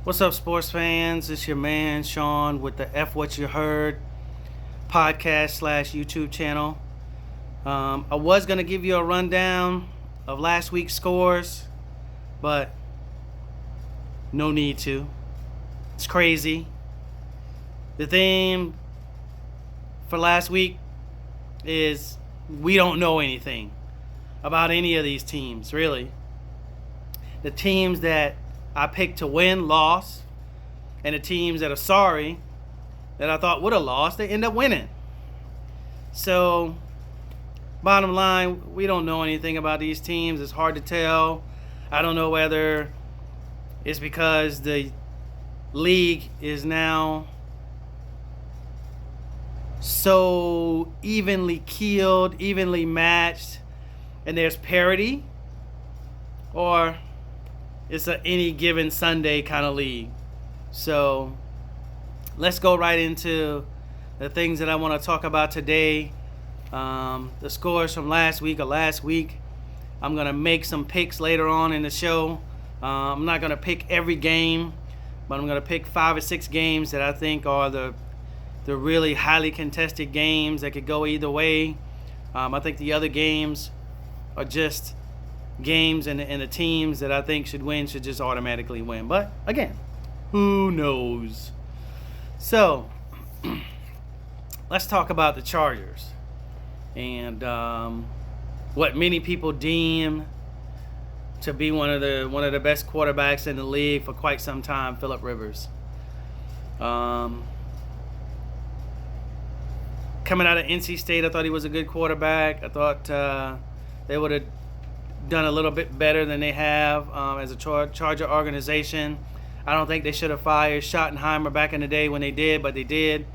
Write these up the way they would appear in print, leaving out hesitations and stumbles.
What's up, sports fans? It's your man Sean with the F What You Heard podcast slash YouTube channel. I was gonna give you a rundown of last week's scores, but no need to. It's crazy. The theme for last week is we don't know anything about any of these teams, really. The teams that I picked to win lost, and the teams that are sorry that I thought would have lost, they end up winning. So, bottom line, we don't know anything about these teams. It's hard to tell. I don't know whether it's because the league is now so evenly keeled, evenly matched, and there's parity, or it's a any given Sunday kind of league. So let's go right into the things that I want to talk about today. The scores from last week. I'm going to make some picks later on in the show. I'm not going to pick every game, but I'm going to pick 5 or 6 games that I think are the really highly contested games that could go either way. I think the other games are just games, and the teams that I think should win should just automatically win. But again, who knows? So let's talk about the Chargers and what many people deem to be one of the best quarterbacks in the league for quite some time, Phillip Rivers. Coming out of NC State, I thought he was a good quarterback. I thought they would have done a little bit better than they have as a Charger organization. I don't think they should have fired Schottenheimer back in the day when they did, but they did.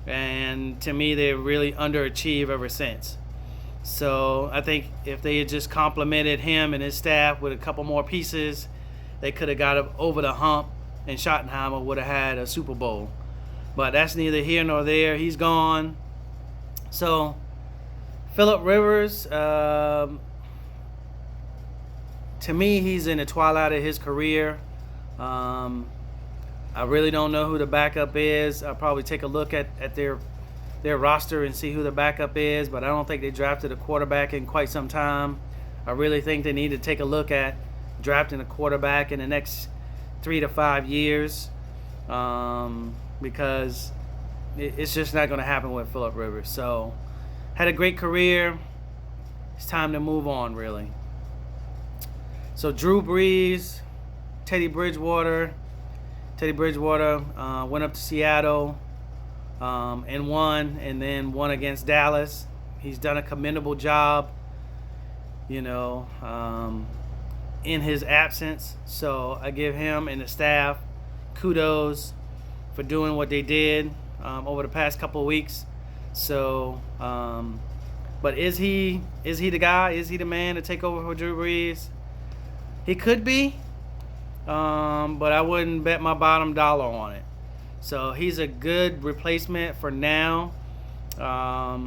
And to me, they really underachieved ever since. So I think if they had just complimented him and his staff with a couple more pieces, they could have got him over the hump, and Schottenheimer would have had a Super Bowl. But that's neither here nor there. He's gone. So Phillip Rivers, to me, he's in the twilight of his career. I really don't know who the backup is. I'll probably take a look at their roster and see who the backup is, but I don't think they drafted a quarterback in quite some time. I really think they need to take a look at drafting a quarterback in the next 3 to 5 years, because it's just not going to happen with Phillip Rivers. So, had a great career. It's time to move on, really. So Drew Brees, Teddy Bridgewater went up to Seattle and won, and then won against Dallas. He's done a commendable job, in his absence. So I give him and the staff kudos for doing what they did over the past couple of weeks. So, but is he the guy? Is he the man to take over for Drew Brees? He could be, but I wouldn't bet my bottom dollar on it. So he's a good replacement for now. I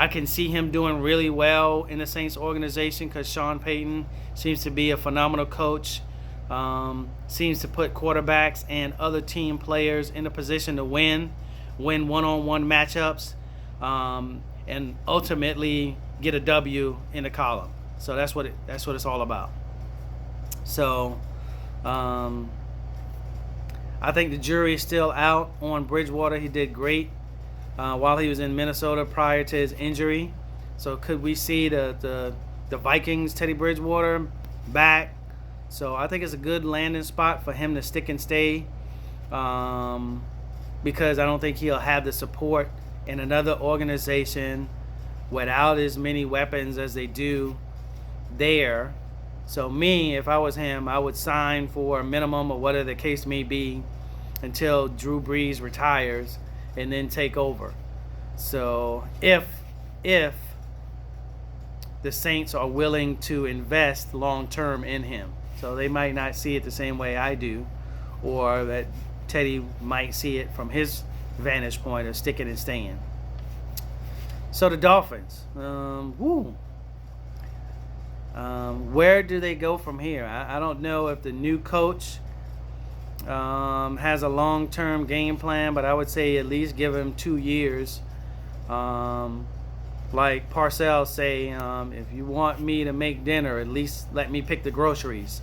can see him doing really well in the Saints organization because Sean Payton seems to be a phenomenal coach. Seems to put quarterbacks and other team players in a position to win one-on-one matchups, and ultimately get a W in the column. So that's what it's all about. So I think the jury is still out on Bridgewater. He did great while he was in Minnesota prior to his injury. So could we see the Vikings, Teddy Bridgewater, back? So I think it's a good landing spot for him to stick and stay, because I don't think he'll have the support in another organization without as many weapons as they do there. So me, if I was him, I would sign for a minimum or whatever the case may be until Drew Brees retires and then take over. So if the Saints are willing to invest long term in him. So they might not see it the same way I do, or that Teddy might see it from his vantage point of sticking and staying. So the Dolphins, where do they go from here? I don't know if the new coach has a long-term game plan, but I would say at least give him 2 years. Like Parcells say, if you want me to make dinner, at least let me pick the groceries.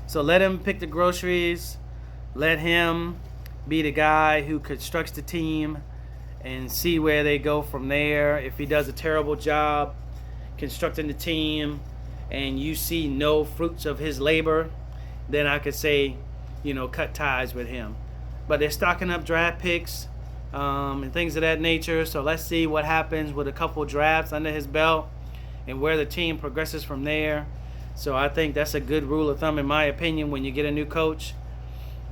So let him pick the groceries. Let him be the guy who constructs the team and see where they go from there. If he does a terrible job constructing the team and you see no fruits of his labor, then I could say, cut ties with him. But they're stocking up draft picks and things of that nature. So let's see what happens with a couple drafts under his belt and where the team progresses from there. So I think that's a good rule of thumb, in my opinion, when you get a new coach.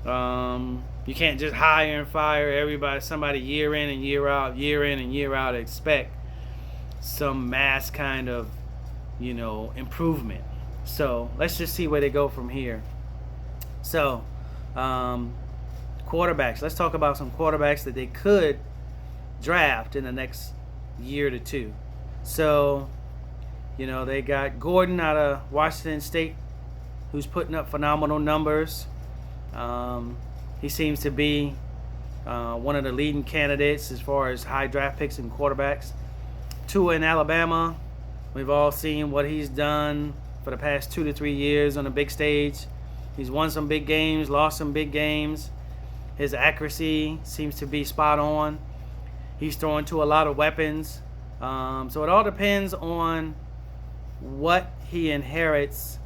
You can't just hire and fire somebody year in and year out, expect some mass kind of, improvement. So let's just see where they go from here. So, quarterbacks. Let's talk about some quarterbacks that they could draft in the next year to two. So, they got Gordon out of Washington State, who's putting up phenomenal numbers. He seems to be one of the leading candidates as far as high draft picks and quarterbacks. Tua in Alabama. We've all seen what he's done for the past 2 to 3 years on the big stage. He's won some big games, lost some big games. His accuracy seems to be spot on. He's throwing to a lot of weapons. So it all depends on what he inherits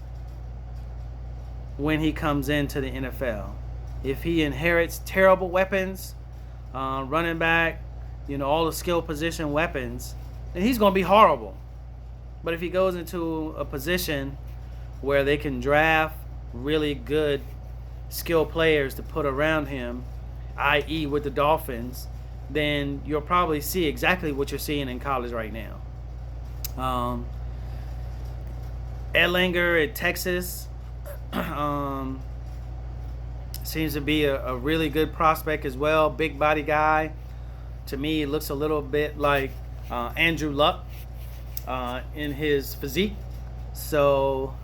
when he comes into the NFL. If he inherits terrible weapons, running back, all the skill position weapons, then he's going to be horrible. But if he goes into a position where they can draft really good skill players to put around him, i.e. with the Dolphins, then you'll probably see exactly what you're seeing in college right now. Edlinger at Texas seems to be a really good prospect as well. Big body guy. To me, it looks a little bit like Andrew Luck in his physique. So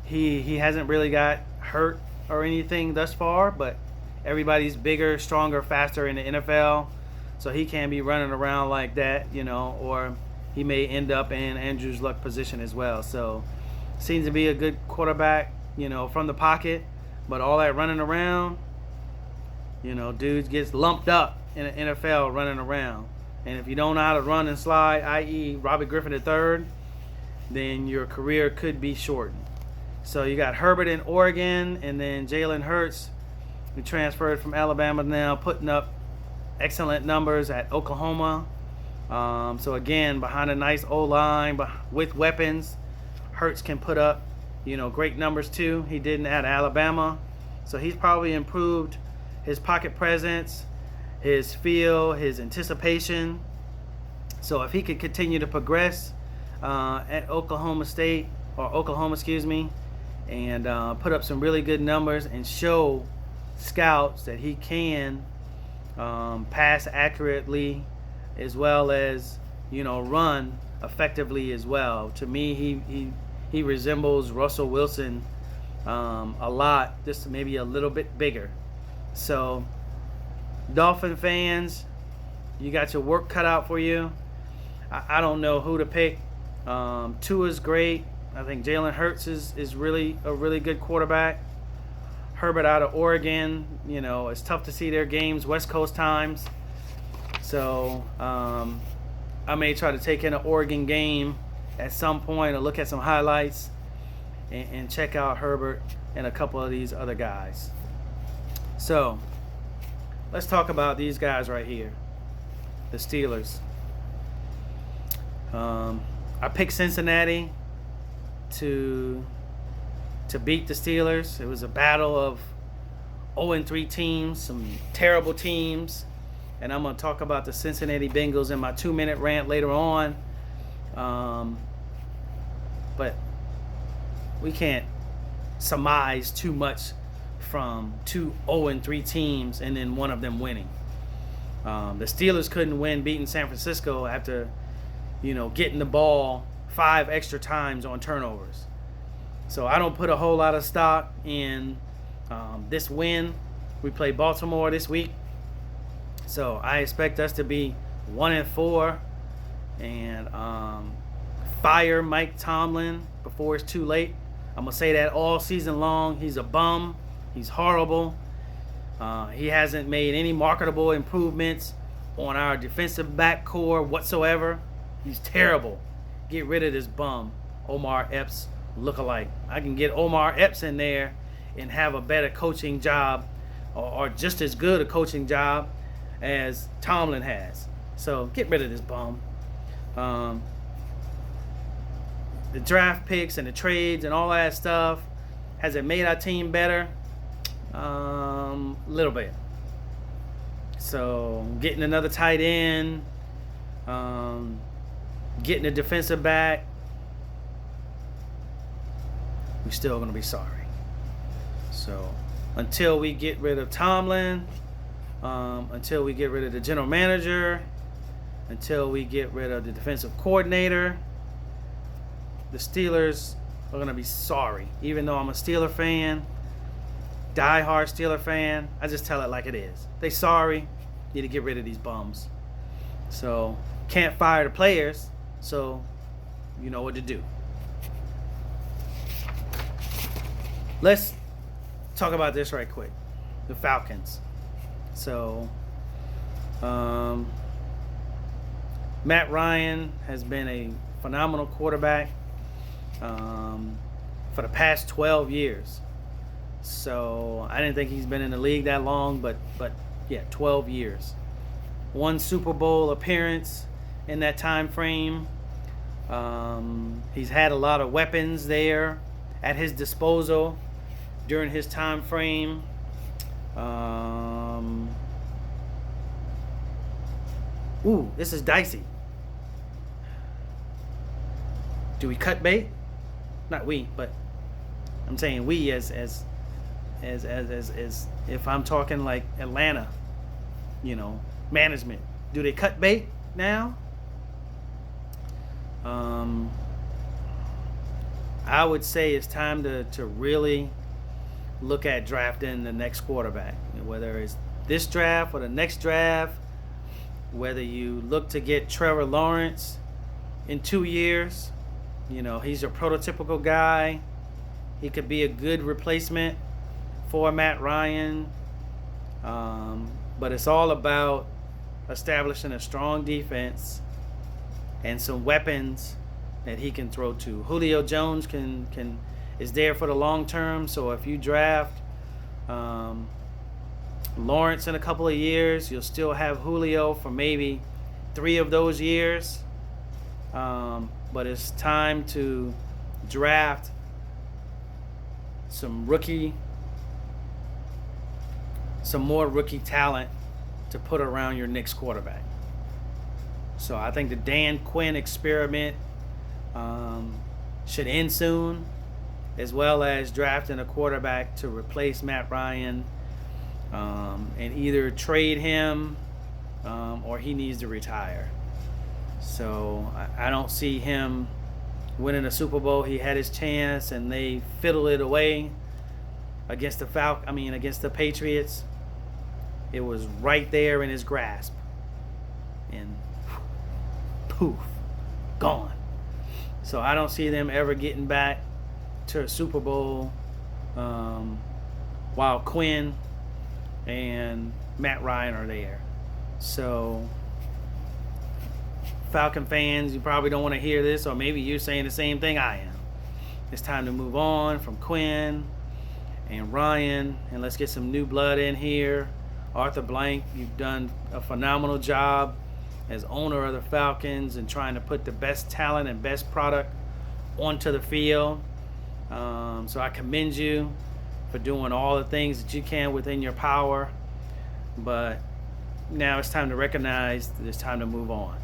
he hasn't really got hurt or anything thus far, but everybody's bigger, stronger, faster in the NFL. So he can be running around like that, or he may end up in Andrew's Luck position as well. So seems to be a good quarterback, from the pocket. But all that running around, dudes gets lumped up in the NFL running around. And if you don't know how to run and slide, i.e. Robert Griffin III, then your career could be shortened. So you got Herbert in Oregon, and then Jalen Hurts, who transferred from Alabama now, putting up excellent numbers at Oklahoma. So again, behind a nice O-line, but with weapons, Hurts can put up, great numbers too. He didn't at Alabama. So he's probably improved his pocket presence, his feel, his anticipation. So if he could continue to progress at Oklahoma, and put up some really good numbers and show scouts that he can pass accurately as well as, run effectively as well. To me, he resembles Russell Wilson a lot, just maybe a little bit bigger. So, Dolphin fans, you got your work cut out for you. I don't know who to pick. Tua's great. I think Jalen Hurts is really a really good quarterback. Herbert out of Oregon, it's tough to see their games West Coast times. So, I may try to take in an Oregon game at some point or look at some highlights and check out Herbert and a couple of these other guys. So, let's talk about these guys right here, the Steelers. I picked Cincinnati to beat the Steelers. It was a battle of 0-3 teams, some terrible teams. And I'm going to talk about the Cincinnati Bengals in my 2-minute rant later on. But we can't surmise too much from 2 0-3 teams and then one of them winning. The Steelers couldn't win beating San Francisco after, getting the ball 5 extra times on turnovers. So I don't put a whole lot of stock in This win, we play Baltimore this week, so I expect us to be 1-4 and fire Mike Tomlin before it's too late. I'm gonna say that all season long. He's a bum. He's horrible. He hasn't made any marketable improvements on our defensive back core whatsoever. He's terrible. Get rid of this bum, Omar Epps lookalike. I can get Omar Epps in there and have a better coaching job, or just as good a coaching job as Tomlin has. So get rid of this bum. The draft picks and the trades and all that stuff, has it made our team better? Little bit. So getting another tight end, getting a defensive back, we're still going to be sorry. So until we get rid of Tomlin, until we get rid of the general manager, until we get rid of the defensive coordinator, the Steelers are going to be sorry. Even though I'm a Steeler fan, die-hard Steeler fan, I just tell it like it is. They sorry, need to get rid of these bums. So can't fire the players, so you know what to do. Let's talk about this right quick. The Falcons. So Matt Ryan has been a phenomenal quarterback for the past 12 years. So I didn't think he's been in the league that long, but yeah, 12 years. One Super Bowl appearance in that time frame. He's had a lot of weapons there at his disposal during his time frame. Ooh, this is dicey. Do we cut bait? Not we, but I'm saying we as if I'm talking like Atlanta, management. Do they cut bait now? I would say it's time to really look at drafting the next quarterback, whether it's this draft or the next draft, whether you look to get Trevor Lawrence in 2 years. He's a prototypical guy. He could be a good replacement for Matt Ryan. But it's all about establishing a strong defense and some weapons that he can throw to. Julio Jones is there for the long term. So if you draft Lawrence in a couple of years, you'll still have Julio for maybe 3 of those years. But it's time to draft some more rookie talent to put around your next quarterback. So I think the Dan Quinn experiment should end soon, as well as drafting a quarterback to replace Matt Ryan, and either trade him or he needs to retire. So I don't see him winning a Super Bowl. He had his chance and they fiddled it away against the Patriots. It was right there in his grasp, and poof, gone. So I don't see them ever getting back to a Super Bowl while Quinn and Matt Ryan are there. So Falcon fans, you probably don't want to hear this, or maybe you're saying the same thing I am. It's time to move on from Quinn and Ryan, and let's get some new blood in here. Arthur Blank, you've done a phenomenal job as owner of the Falcons and trying to put the best talent and best product onto the field. So I commend you for doing all the things that you can within your power. But now it's time to recognize that it's time to move on.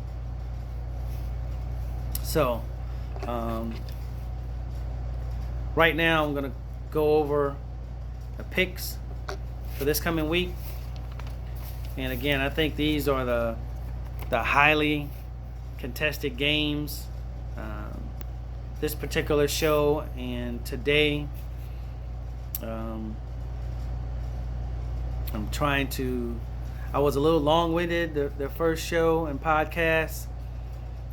So right now I'm going to go over the picks for this coming week. And again, I think these are the highly contested games. This particular show and today, I'm trying to. I was a little long-winded the first show and podcast,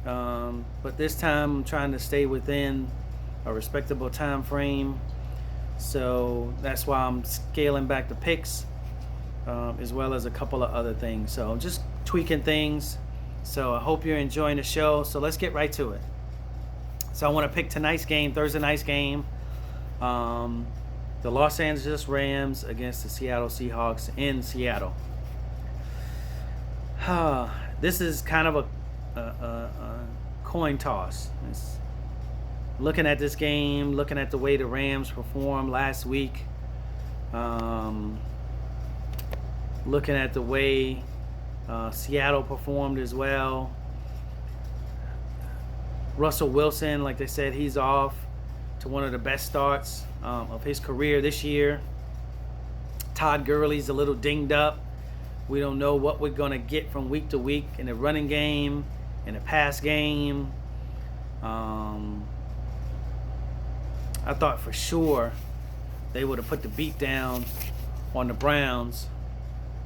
but this time I'm trying to stay within a respectable time frame. So that's why I'm scaling back the picks, as well as a couple of other things. So just tweaking things. So I hope you're enjoying the show. So let's get right to it. So I want to pick tonight's game, Thursday night's game. The Los Angeles Rams against the Seattle Seahawks in Seattle. This is kind of a coin toss. Looking at this game, looking at the way the Rams performed last week, looking at the way Seattle performed as well. Russell Wilson, like they said, he's off to one of the best starts of his career this year. Todd Gurley's a little dinged up. We don't know what we're going to get from week to week in the running game, in the pass game. I thought for sure they would have put the beat down on the Browns,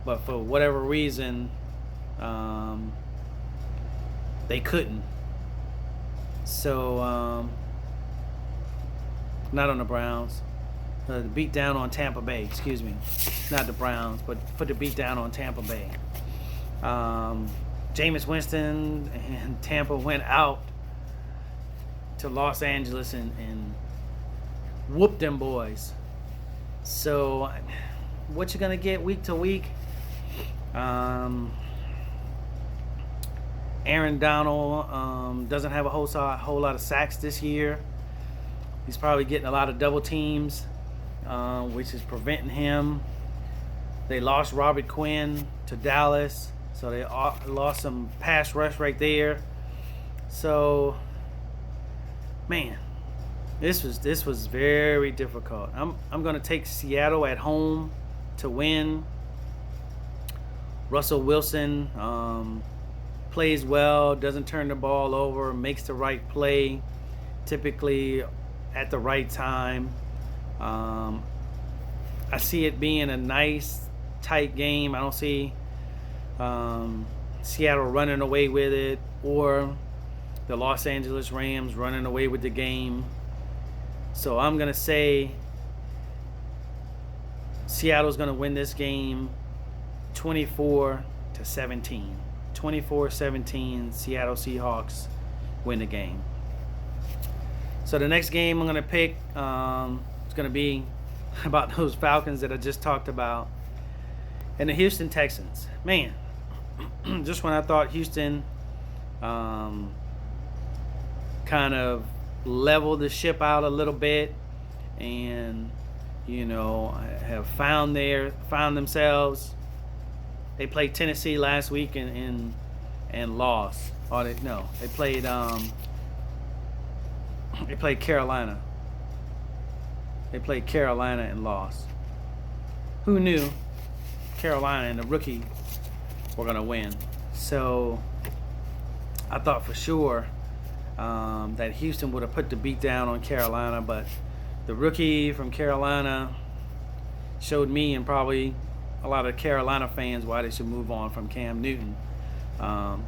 but for whatever reason, they couldn't. So, not on the Browns. The beat down on Tampa Bay, excuse me. Not the Browns, but put the beat down on Tampa Bay. Jameis Winston and Tampa went out to Los Angeles and whooped them boys. So, what you gonna get week to week? Aaron Donald doesn't have a whole lot of sacks this year. He's probably getting a lot of double teams, which is preventing him. They lost Robert Quinn to Dallas, so they lost some pass rush right there. So, man, this was very difficult. I'm going to take Seattle at home to win. Russell Wilson plays well, doesn't turn the ball over, makes the right play, typically at the right time. I see it being a nice, tight game. I don't see Seattle running away with it or the Los Angeles Rams running away with the game. So I'm going to say Seattle's going to win this game 24-17. 24-17, Seattle Seahawks win the game. So the next game I'm going to pick is going to be about those Falcons that I just talked about and the Houston Texans. Man, just when I thought Houston kind of leveled the ship out a little bit and, have found themselves. They played Tennessee last week and lost. They played Carolina. They played Carolina and lost. Who knew Carolina and the rookie were going to win? So I thought for sure that Houston would have put the beat down on Carolina, but the rookie from Carolina showed me and probably a lot of Carolina fans why they should move on from Cam Newton. But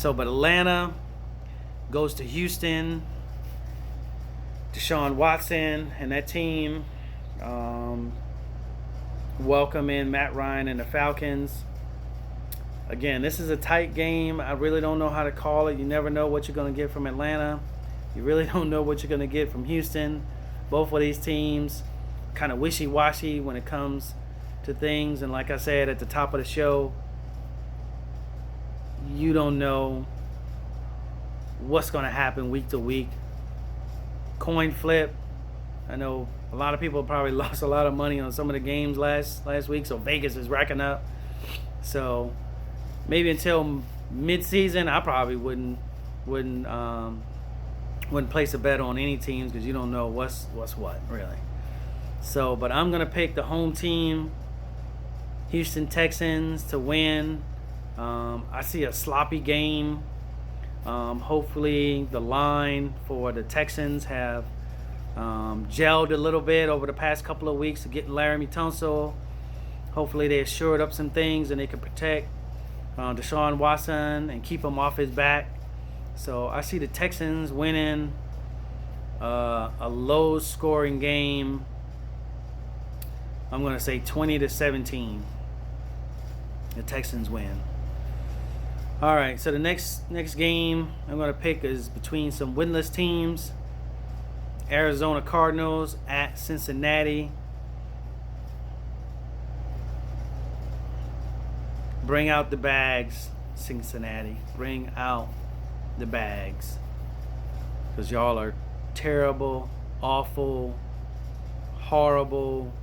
Atlanta goes to Houston. Deshaun Watson and that team welcome in Matt Ryan and the Falcons. Again, this is a tight game. I really don't know how to call it. You never know what you're going to get from Atlanta. You really don't know what you're going to get from Houston. Both of these teams kind of wishy-washy when it comes to things. And like I said at the top of the show, you don't know what's going to happen week to week. Coin flip. I know a lot of people probably lost a lot of money on some of the games last week, so Vegas is racking up. So maybe until mid-season, I probably wouldn't place a bet on any teams because you don't know what's what really. So, but I'm gonna pick the home team, Houston Texans, to win. I see a sloppy game. Hopefully the line for the Texans have gelled a little bit over the past couple of weeks to getting Laremy Tunsil Hopefully they assured up some things and they can protect Deshaun Watson and keep him off his back. So I see the Texans winning a low-scoring game. I'm going to say 20-17. The Texans win. All right, so the next game I'm going to pick is between some winless teams. Arizona Cardinals at Cincinnati. Bring out the bags, Cincinnati. Bring out the bags. Because y'all are terrible, awful, horrible.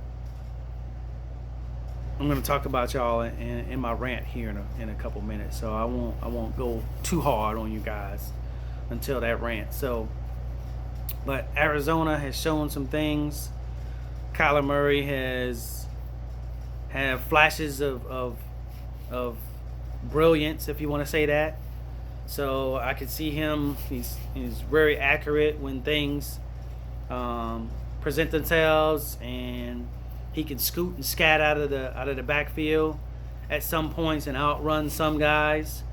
I'm going to talk about y'all in my rant here in a couple minutes. So I won't go too hard on you guys until that rant. So, but Arizona has shown some things. Kyler Murray has had flashes of brilliance, if you want to say that. So I could see him. He's very accurate when things present themselves, and he can scoot and scat out of the backfield at some points and outrun some guys.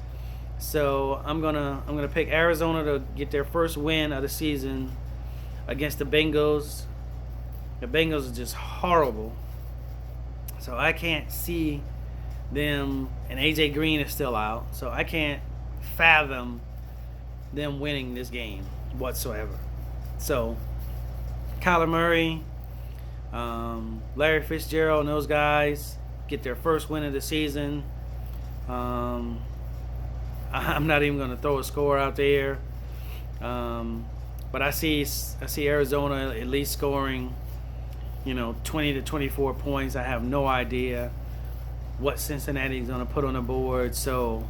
So I'm gonna pick Arizona to get their first win of the season against the Bengals. The Bengals are just horrible. So I can't see them, and AJ Green is still out. So I can't fathom them winning this game whatsoever. So Kyler Murray, Larry Fitzgerald and those guys get their first win of the season. I'm not even going to throw a score out there. But I see Arizona at least scoring, 20 to 24 points. I have no idea what Cincinnati is going to put on the board. So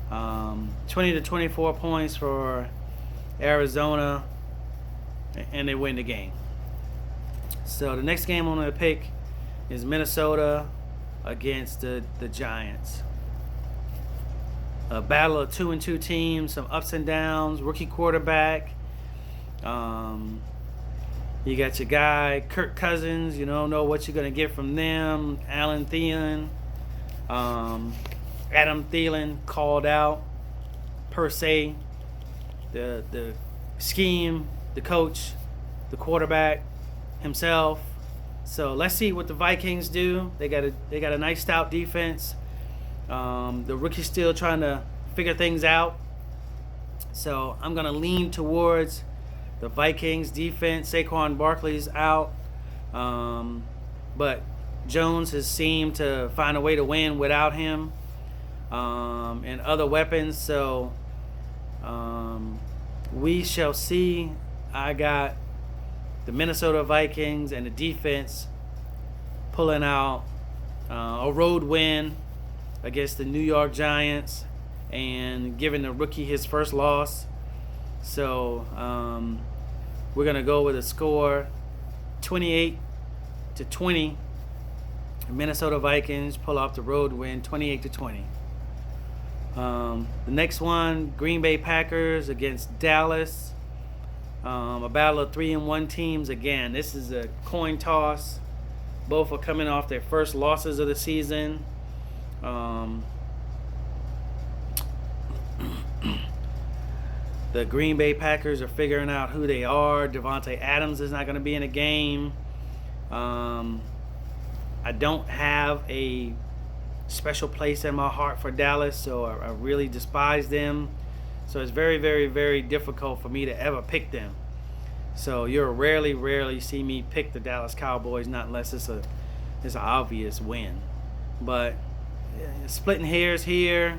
20 to 24 points for Arizona, and they win the game. So the next game I'm going to pick is Minnesota against the Giants. A battle of 2-2 teams, some ups and downs, rookie quarterback. You got your guy, Kirk Cousins. You don't know what you're going to get from them. Alan Thielen. Adam Thielen called out, per se. The scheme, the coach, the quarterback himself. So let's see what the Vikings do. They got a nice stout defense. The rookie's still trying to figure things out. So I'm going to lean towards the Vikings defense. Saquon Barkley's out. But Jones has seemed to find a way to win without him and other weapons. So we shall see. I got the Minnesota Vikings and the defense pulling out a road win against the New York Giants and giving the rookie his first loss. So we're going to go with a score 28-20. Minnesota Vikings pull off the road win 28-20. The next one, Green Bay Packers against Dallas. A battle of 3-1 teams. Again, this is a coin toss. Both are coming off their first losses of the season. The Green Bay Packers are figuring out who they are. Devontae Adams is not going to be in the game. I don't have a special place in my heart for Dallas, so I really despise them. So it's very, very, very difficult for me to ever pick them. So you'll rarely see me pick the Dallas Cowboys, not unless it's an obvious win. But splitting hairs here.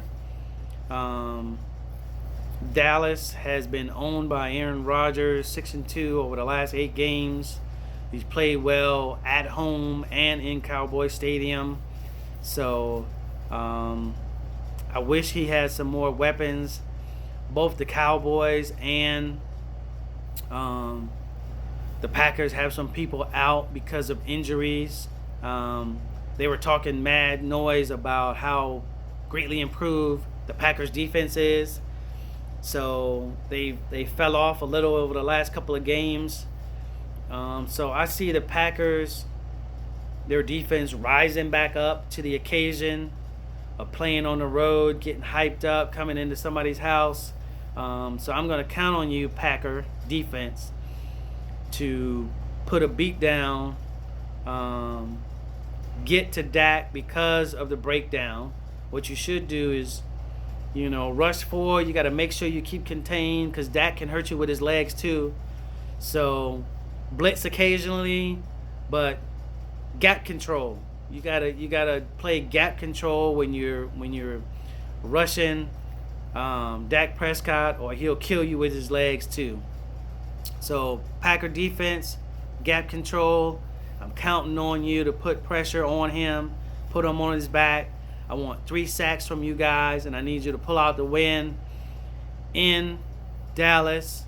Dallas has been owned by Aaron Rodgers, 6-2 over the last 8 games. He's played well at home and in Cowboy Stadium. So I wish he had some more weapons. Both the Cowboys and the Packers have some people out because of injuries. They were talking mad noise about how greatly improved the Packers defense is. So they fell off a little over the last couple of games. So I see the Packers their defense rising back up to the occasion of playing on the road, getting hyped up, coming into somebody's house. So I'm going to count on you, Packer defense, to put a beat down, get to Dak because of the breakdown. What you should do is, rush forward. You got to make sure you keep contained because Dak can hurt you with his legs too. So blitz occasionally, but gap control. You gotta play gap control when you're rushing Dak Prescott, or he'll kill you with his legs too. So Packer defense, gap control. I'm counting on you to put pressure on him, put him on his back. I want 3 sacks from you guys, and I need you to pull out the win in Dallas,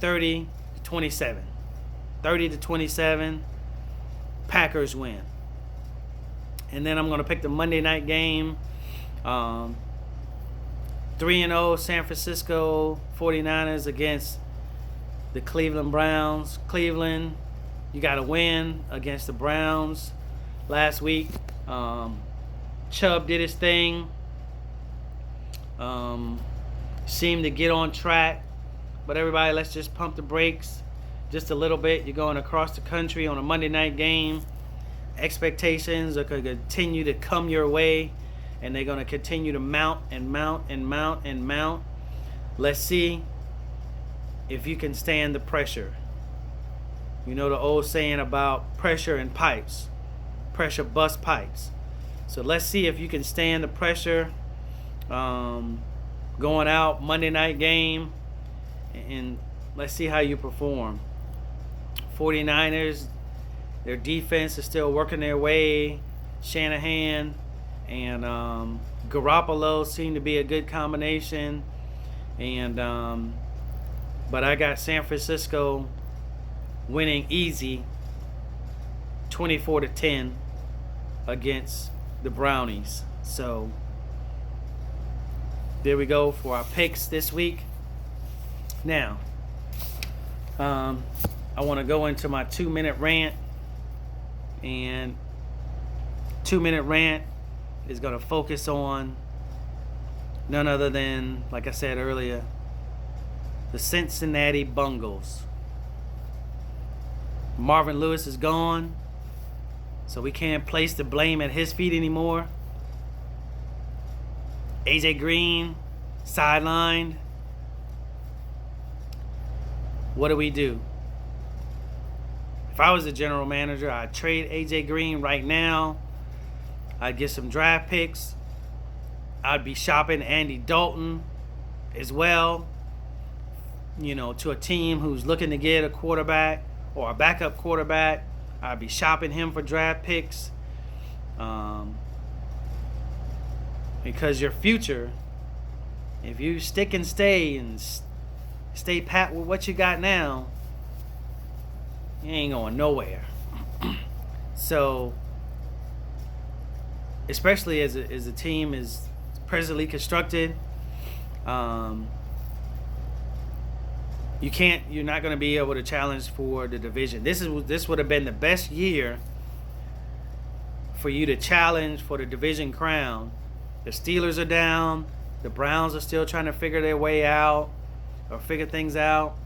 30-27. 30-27. Packers win. And then I'm going to pick the Monday night game. 3-0 San Francisco 49ers against the Cleveland Browns. Cleveland, you got to win against the Browns last week. Chubb did his thing. Seemed to get on track. But everybody, let's just pump the brakes just a little bit. You're going across the country on a Monday night game. Expectations are going to continue to come your way, and they're going to continue to mount and mount and mount and mount. Let's see if you can stand the pressure. You know the old saying about pressure and pipes. Pressure busts pipes. So let's see if you can stand the pressure going out Monday night game, and let's see how you perform. 49ers, their defense is still working their way. Shanahan and Garoppolo seem to be a good combination. And but I got San Francisco winning easy 24-10 against the Brownies. So there we go for our picks this week. Now, I want to go into my 2-minute rant. And 2-minute rant is going to focus on none other than, like I said earlier, the Cincinnati Bengals. Marvin Lewis is gone, so we can't place the blame at his feet anymore. AJ Green, sidelined. What do? If I was the general manager, I'd trade AJ Green right now. I'd get some draft picks. I'd be shopping Andy Dalton as well, to a team who's looking to get a quarterback or a backup quarterback. I'd be shopping him for draft picks. Because your future, if you stick and stay and stay pat with what you got now, you ain't going nowhere. So, especially as a team is presently constructed, you're not going to be able to challenge for the division. This would have been the best year for you to challenge for the division crown. The Steelers are down. The Browns are still trying to figure their way out or figure things out.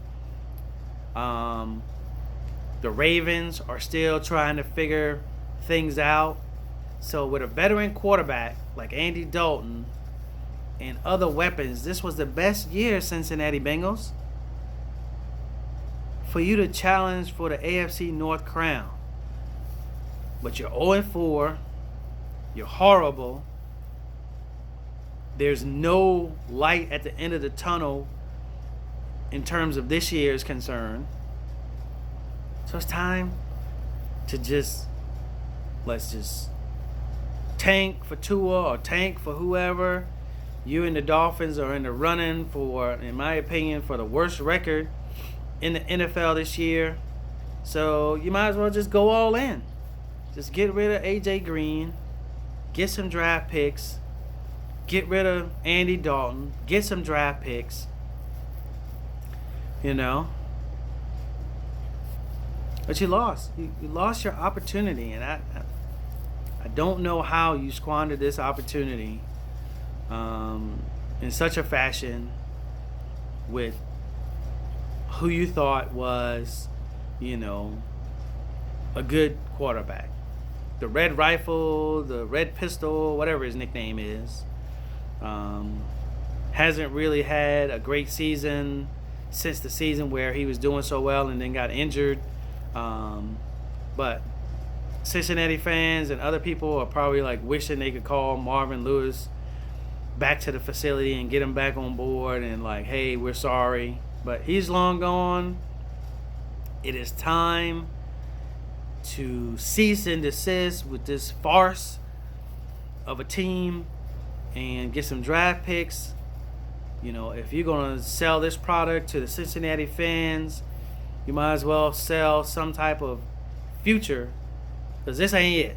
The Ravens are still trying to figure things out. So with a veteran quarterback like Andy Dalton and other weapons, this was the best year, Cincinnati Bengals, for you to challenge for the AFC North crown. But you're 0-4. You're horrible. There's no light at the end of the tunnel in terms of this year is concerned. So it's time to let's just tank for Tua or tank for whoever. You and the Dolphins are in the running for, in my opinion, for the worst record in the NFL this year. So you might as well just go all in. Just get rid of AJ Green, get some draft picks, get rid of Andy Dalton, get some draft picks, But you lost. You lost your opportunity, and I don't know how you squandered this opportunity in such a fashion with who you thought was, you know, a good quarterback. The Red Rifle, the Red Pistol, whatever his nickname is, hasn't really had a great season since the season where he was doing so well and then got injured. But Cincinnati fans and other people are probably like wishing they could call Marvin Lewis back to the facility and get him back on board and like, hey, we're sorry. But he's long gone. It is time to cease and desist with this farce of a team and get some draft picks. You know, if you're going to sell this product to the Cincinnati fans, you might as well sell some type of future, because this ain't it.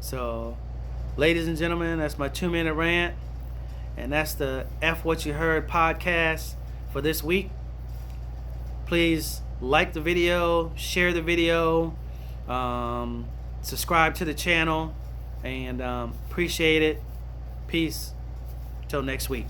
So, ladies and gentlemen, that's my 2-minute rant. And that's the F What You Heard podcast for this week. Please like the video, share the video, subscribe to the channel, and appreciate it. Peace. Till next week.